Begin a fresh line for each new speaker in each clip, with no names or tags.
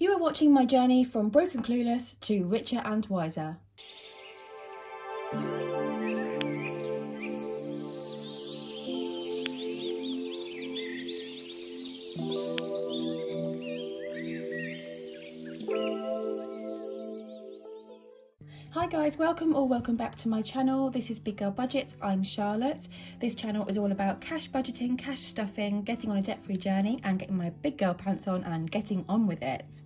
You are watching my journey from broken clueless to richer and wiser. Hi guys, welcome back to my channel. This is Big Girl Budgets. I'm Charlotte. This channel is all about cash budgeting, cash stuffing, getting on a debt-free journey and getting my big girl pants on and getting on with it.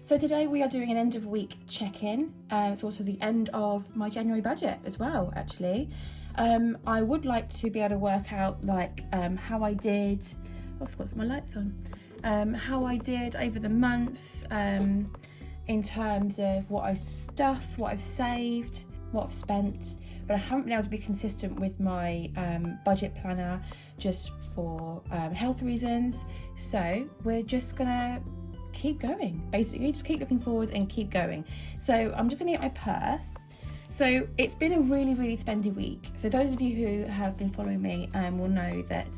So today we are doing an end of week check-in. It's also the end of my January budget as well, actually. I would like to be able to work out how I did, I forgot to put my lights on, how I did over the month, in terms of what I stuffed, what I've saved, what I've spent, but I haven't been able to be consistent with my budget planner just for health reasons. So we're just gonna keep going, basically just keep looking forward and keep going. So I'm just gonna get my purse. So it's been a really spendy week. So those of you who have been following me will know that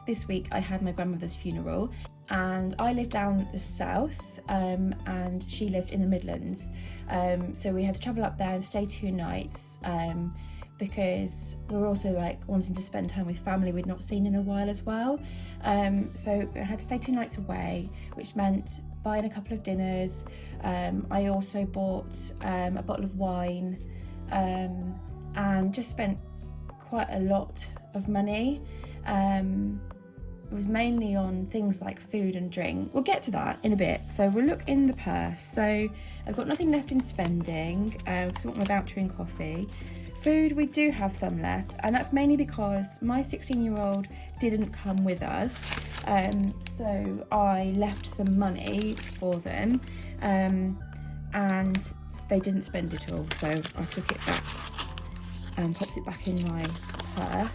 this week I had my grandmother's funeral, and I lived down the south and she lived in the Midlands. So we had to travel up there and stay 2 nights because we were also wanting to spend time with family we'd not seen in a while as well. So I had to stay 2 nights away, which meant buying a couple of dinners. I also bought a bottle of wine and just spent quite a lot of money. It was mainly on things like food and drink. We'll get to that in a bit. So we'll look in the purse. So I've got nothing left in spending because I want my voucher in coffee. Food, we do have some left, and that's mainly because my 16-year-old didn't come with us. So I left some money for them and they didn't spend it all. So I took it back and popped it back in my purse.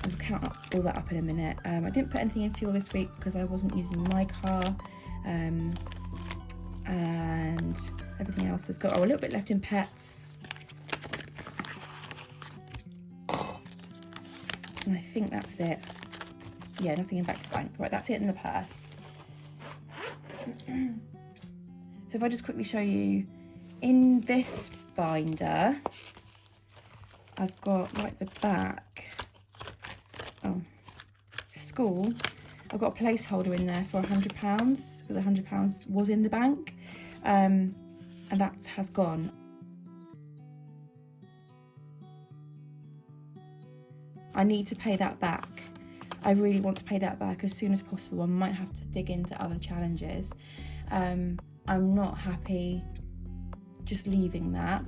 I'll count all that up in a minute. I didn't put anything in fuel this week because I wasn't using my car, and everything else has got a little bit left in pets, and I think that's it. Yeah, nothing in back to bank. Right, that's it in the purse. So if I just quickly show you, in this binder I've got the back. School, I've got a placeholder in there for £100 because £100 was in the bank, and that has gone. I need to pay that back. I really want to pay that back as soon as possible. I might have to dig into other challenges. I'm not happy just leaving that.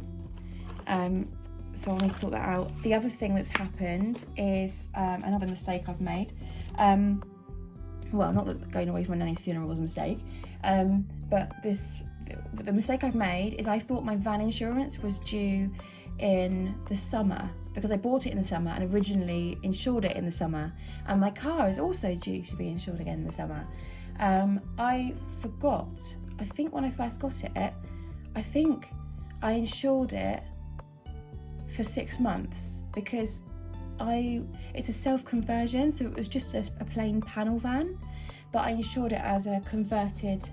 So I need to sort that out. The other thing that's happened is another mistake I've made. Well, not that going away from my nanny's funeral was a mistake, but the mistake I've made is I thought my van insurance was due in the summer because I bought it in the summer and originally insured it in the summer, and my car is also due to be insured again in the summer. I forgot, I think when I first got it, I think I insured it for 6 months because it's a self-conversion, so it was just a plain panel van, but I insured it as a converted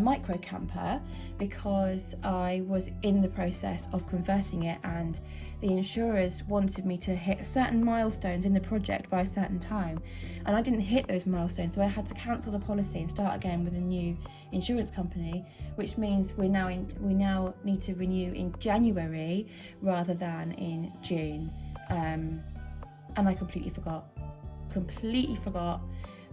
micro camper because I was in the process of converting it, and the insurers wanted me to hit certain milestones in the project by a certain time, and I didn't hit those milestones, so I had to cancel the policy and start again with a new insurance company, which means we now need to renew in January rather than in June. And I completely forgot.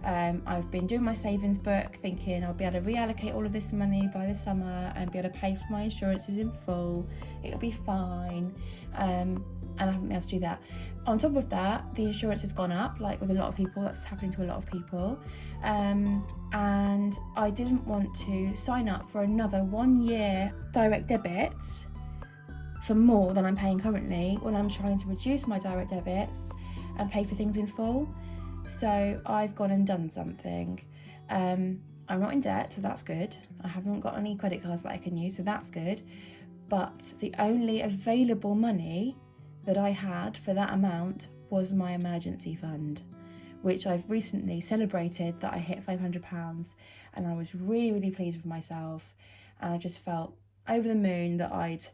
I've been doing my savings book thinking I'll be able to reallocate all of this money by the summer and be able to pay for my insurances in full. It'll be fine. And I haven't been able to do that. On top of that, the insurance has gone up, with a lot of people. That's happening to a lot of people. And I didn't want to sign up for another 1-year direct debit for more than I'm paying currently when I'm trying to reduce my direct debits and pay for things in full. So I've gone and done something. I'm not in debt, so that's good. I haven't got any credit cards that I can use, so that's good. But the only available money that I had for that amount was my emergency fund, which I've recently celebrated that I hit £500, and I was really, really pleased with myself, and I just felt over the moon that I'd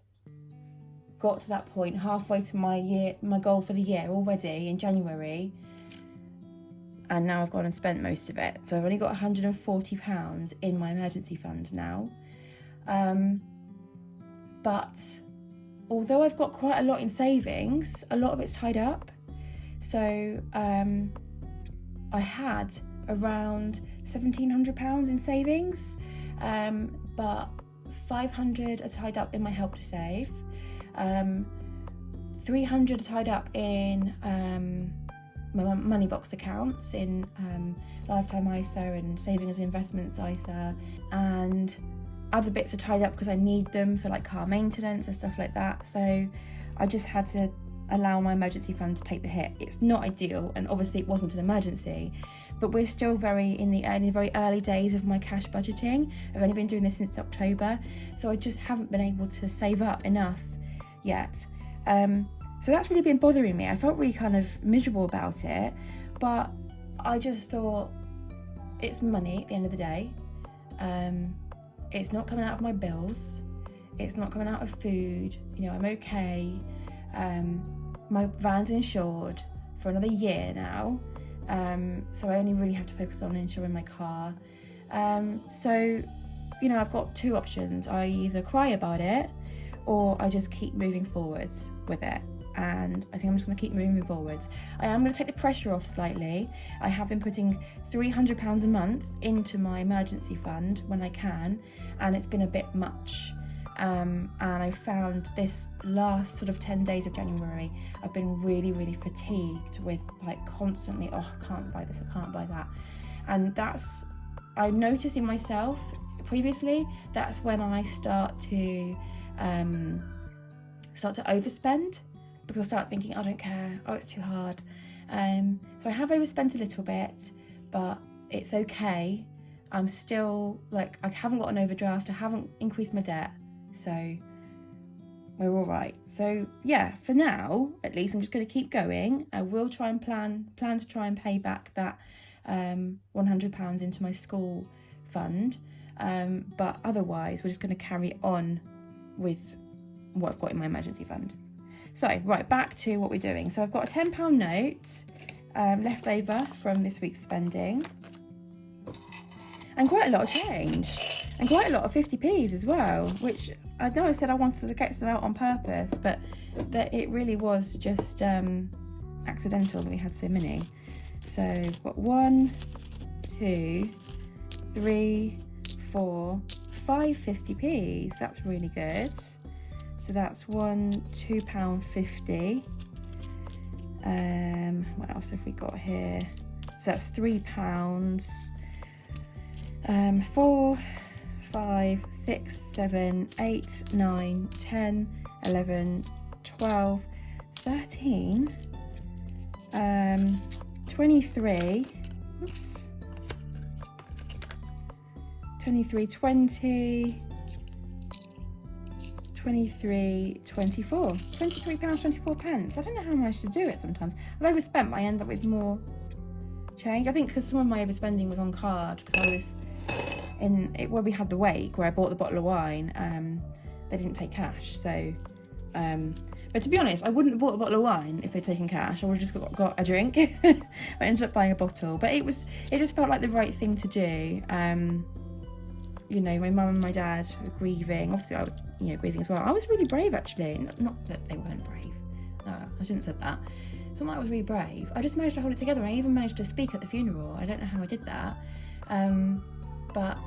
got to that point halfway to my goal for the year already in January, and now I've gone and spent most of it. So I've only got £140 in my emergency fund now. But although I've got quite a lot in savings, a lot of it's tied up. So I had around £1,700 in savings, but 500 are tied up in my Help to Save, 300 are tied up in my money box accounts in Lifetime ISA and Savings and Investments ISA, and other bits are tied up because I need them for like car maintenance and stuff like that. So I just had to allow my emergency fund to take the hit. It's not ideal, and obviously it wasn't an emergency, but we're still in the very early days of my cash budgeting. I've only been doing this since October, so I just haven't been able to save up enough yet. So that's really been bothering me. I felt really kind of miserable about it, but I just thought, it's money at the end of the day. It's not coming out of my bills. It's not coming out of food. You know, I'm okay. My van's insured for another year now. So I only really have to focus on insuring my car. So, you know, I've got two options. I either cry about it or I just keep moving forwards with it. And I think I'm just going to keep moving forwards. I am going to take the pressure off slightly. I have been putting £300 a month into my emergency fund when I can, and it's been a bit much. And I found this last sort of 10 days of January, I've been really, really fatigued with like constantly, oh, I can't buy this, I can't buy that. And I'm noticing myself previously, that's when I start to overspend, because I start thinking, I don't care, oh, it's too hard. So I have overspent a little bit, but it's okay. I'm still like, I haven't got an overdraft, I haven't increased my debt, so we're all right. So yeah, for now at least, I'm just going to keep going. I will try and plan to try and pay back that £100 into my school fund, but otherwise we're just going to carry on with what I've got in my emergency fund. So right, back to what we're doing. So I've got a £10 note left over from this week's spending, and quite a lot of change, and quite a lot of 50p's as well, which I know I said I wanted to get some out on purpose, but that it really was just accidental that we had so many. So we've got 1, 2, 3, 4, 5 50p's. That's really good. So that's £2.50. What else have we got here? So that's £3. 4, 5, 6, 7, 8, 9, 10, 11, 12, 13, 23, oops, 23, 20, 23, 24, £23.24. I don't know how I managed to do it sometimes. I've overspent, but I end up with more change. I think because some of my overspending was on card, because I was where we had the wake, where I bought the bottle of wine, they didn't take cash. So, but to be honest, I wouldn't have bought a bottle of wine if they'd taken cash. I would have just got a drink. I ended up buying a bottle, but it just felt like the right thing to do. You know, my mum and my dad were grieving. Obviously, I was, grieving as well. I was really brave, actually. Not that they weren't brave. No, I shouldn't have said that. It's not that I was really brave. I just managed to hold it together, and I even managed to speak at the funeral. I don't know how I did that, but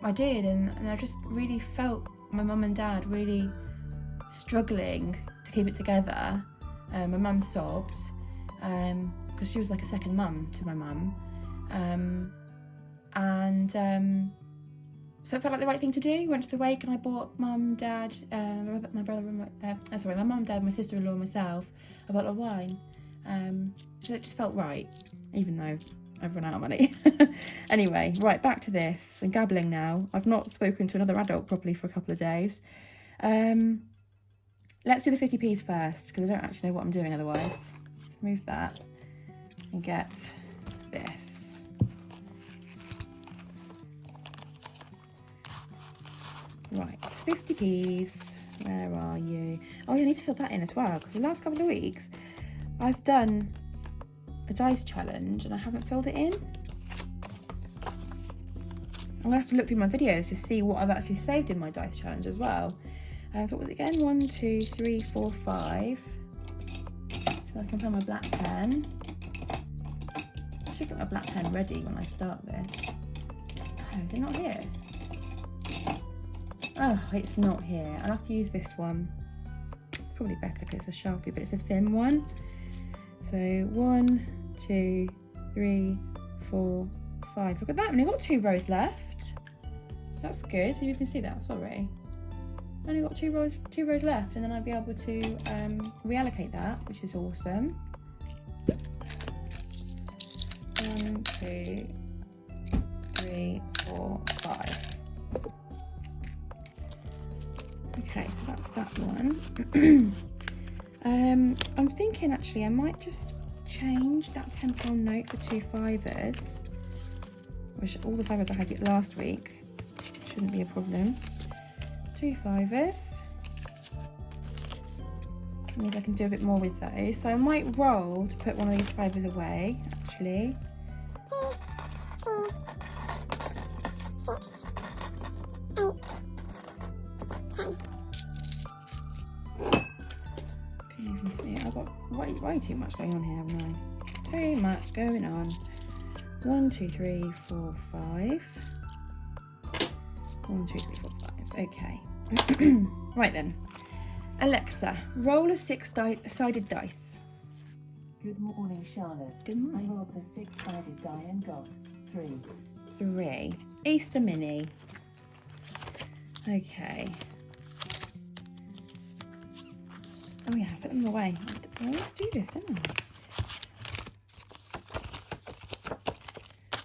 I did, and I just really felt my mum and dad really struggling to keep it together. My mum sobs, because she was like a second mum to my mum, so it felt like the right thing to do. Went to the wake, and I bought mum, dad, my mum and dad, my sister-in-law and myself a bottle of wine. So it just felt right, even though I've run out of money. Anyway, right, back to this. I'm gabbling now. I've not spoken to another adult properly for a couple of days. Let's do the 50p's first, because I don't actually know what I'm doing otherwise. Let's move that and get this. Right, 50p's. Where are you? Oh, you need to fill that in as well, because the last couple of weeks I've done a dice challenge and I haven't filled it in. I'm gonna have to look through my videos to see what I've actually saved in my dice challenge as well. So what was it again? 1, 2, 3, 4, 5. So I can find my black pen. I should get my black pen ready when I start this. Oh, is it not here? Oh, it's not here. I'll have to use this one. It's probably better because it's a Sharpie, but it's a thin one. So 1, 2, 3, 4, 5. Look at that, I've only got 2 rows left. That's good. So you can see that, sorry. I've only got 2 rows left, and then I'll be able to reallocate that, which is awesome. 1, 2, 3, 4, 5. Okay, so that's that one. I'm thinking actually I might just change that £10 note for 2 fivers, which all the fivers I had last week shouldn't be a problem. 2 fivers. Maybe I can do a bit more with those. So I might roll to put one of these fivers away actually. Way too much going on here, haven't I? Too much going on. 1, 2, 3, 4, 5. 1, 2, 3, 4, 5. Okay. Right then. Alexa, roll a 6-sided dice.
Good morning, Charlotte.
Good morning.
I rolled a 6-sided die and got 3.
3. Easter mini. Okay. Oh yeah, put them away. I always do this, don't I?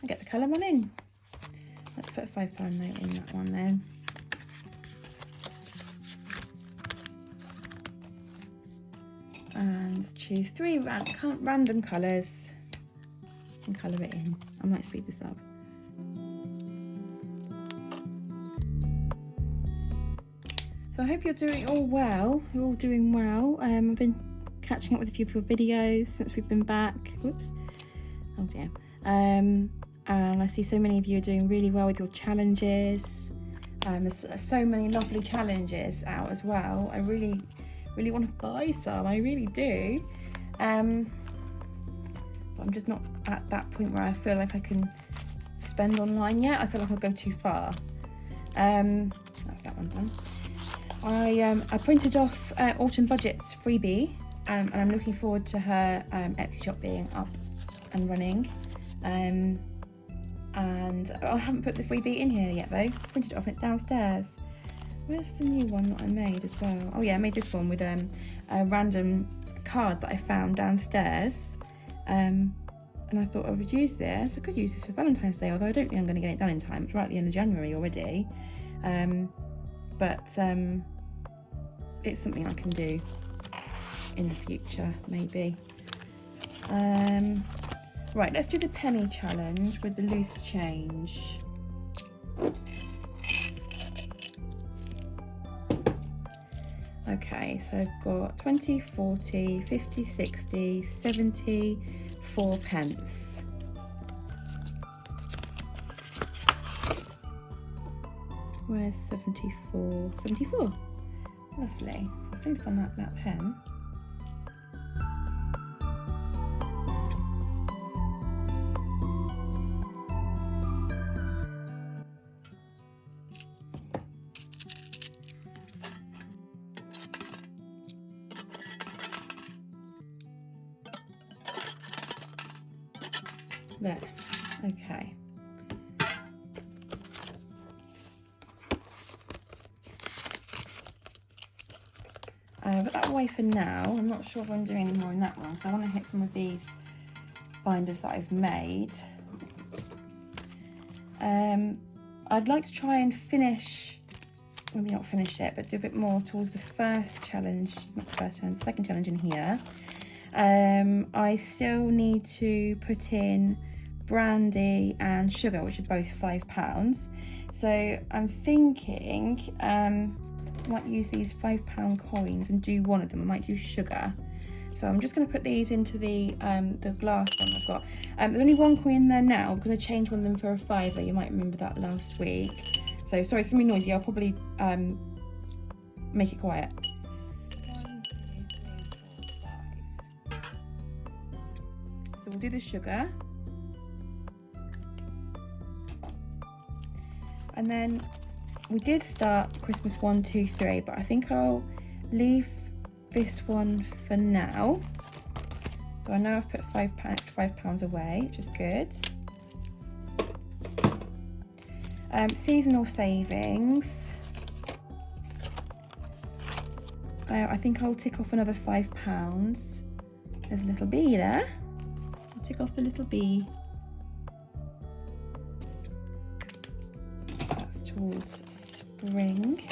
I get to colour one in. Let's put a £5 note in that one then. And choose 3 random colours and colour it in. I might speed this up. So I hope you're doing all well. You're all doing well. I've been catching up with a few of your videos since we've been back. Whoops. Oh dear. And I see so many of you are doing really well with your challenges. There's so many lovely challenges out as well. I really want to buy some. I really do. But I'm just not at that point where I feel like I can spend online yet. I feel like I'll go too far. That's that one done. I printed off Autumn Budget's freebie, and I'm looking forward to her Etsy shop being up and running. And I haven't put the freebie in here yet though. I printed it off and it's downstairs. Where's the new one that I made as well? Oh yeah, I made this one with a random card that I found downstairs. And I thought I would use this. I could use this for Valentine's Day, although I don't think I'm going to get it done in time. It's right at the end of January already. But it's something I can do in the future, maybe. Right, let's do the penny challenge with the loose change. Okay, so I've got 20, 40, 50, 60, 70, 4 pence. Where's 74? 74. Lovely. So I still need to find that black pen. There. Okay. Put that away for now. I'm not sure if I'm doing any more in that one, so I want to hit some of these binders that I've made. I'd like to try and finish, maybe not finish it, but do a bit more towards the first challenge, not the first challenge, the second challenge in here. I still need to put in brandy and sugar, which are both £5. So I'm thinking I might use these £5 coins and do one of them. I might do sugar. So I'm just going to put these into the glass one I've got. There's only one coin in there now because I changed one of them for a £5. You might remember that last week. So sorry, it's going to be noisy. I'll probably make it quiet. 1, 2, 3, 4, 5. So we'll do the sugar. And then we did start Christmas 1, 2, 3, but I think I'll leave this one for now. So I know I've put £5 away, which is good. Seasonal savings. I think I'll tick off another £5. There's a little bee there. I'll tick off the little bee. That's towards spring.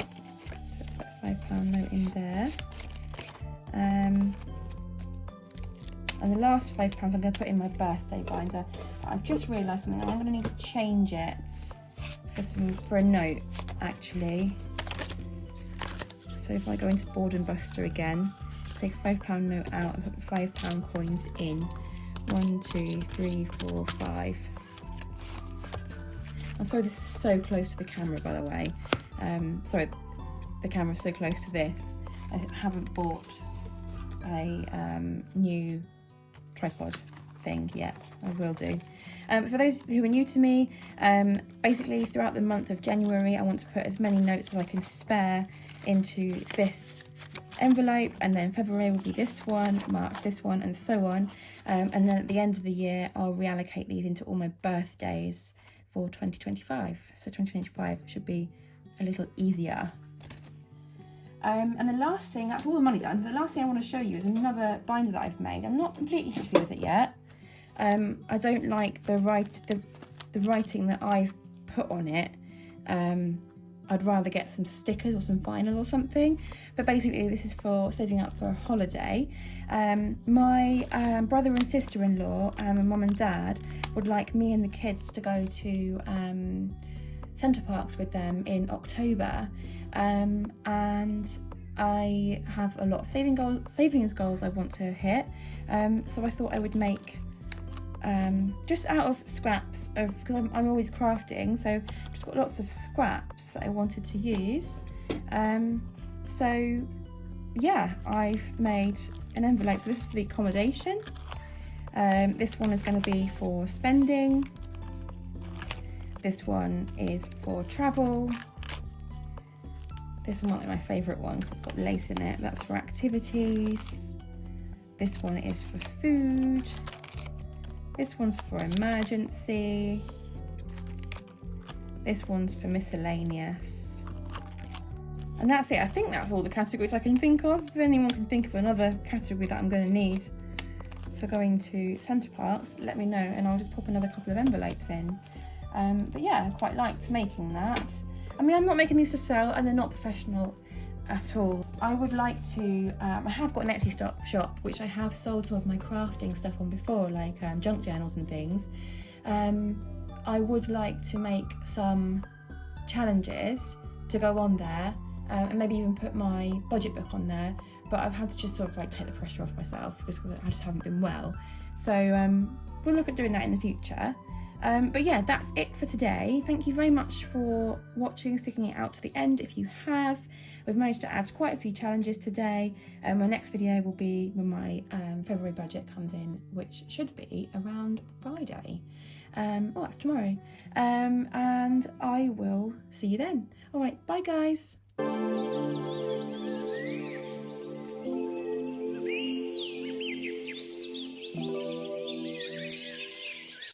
So put a £5 note in there. And the last £5 I'm going to put in my birthday binder. I've just realised something, and I'm going to need to change it for a note actually. So if I go into Board and Buster again, take a £5 note out and put £5 coins in. 1, 2, 3, 4, 5. I'm sorry this is so close to the camera, by the way. Sorry, the camera's so close to this. I haven't bought a new tripod thing yet. I will do. For those who are new to me, basically throughout the month of January I want to put as many notes as I can spare into this envelope, and then February will be this one, March this one, and so on, and then at the end of the year I'll reallocate these into all my birthdays for 2025. So 2025 should be a little easier. And the last thing, that's all the money done. The last thing I want to show you is another binder that I've made. I'm not completely happy with it yet. I don't like the writing that I've put on it. I'd rather get some stickers or some vinyl or something. But basically this is for saving up for a holiday. My brother and sister-in-law and my mum and dad would like me and the kids to go to Centre Parks with them in October. And I have a lot of savings goals I want to hit. So I thought I would make just out of scraps of, because I'm always crafting, so just got lots of scraps that I wanted to use. So yeah, I've made an envelope. So this is for the accommodation. This one is going to be for spending. This one is for travel. This one might be my favourite one because it's got lace in it. That's for activities. This one is for food. This one's for emergency. This one's for miscellaneous. And that's it. I think that's all the categories I can think of. If anyone can think of another category that I'm going to need for going to Centre Parks, let me know and I'll just pop another couple of envelopes in. But yeah, I quite liked making that. I mean, I'm not making these to sell and they're not professional at all. I would like to, I have got an Etsy shop which I have sold some of my crafting stuff on before, like junk journals and things. I would like to make some challenges to go on there, and maybe even put my budget book on there, but I've had to just sort of like take the pressure off myself just because I just haven't been well. So we'll look at doing that in the future. But yeah, that's it for today. Thank you very much for watching, sticking it out to the end if you have. We've managed to add quite a few challenges today. My next video will be when my February budget comes in, which should be around Friday. Oh, that's tomorrow. And I will see you then. All right, bye guys.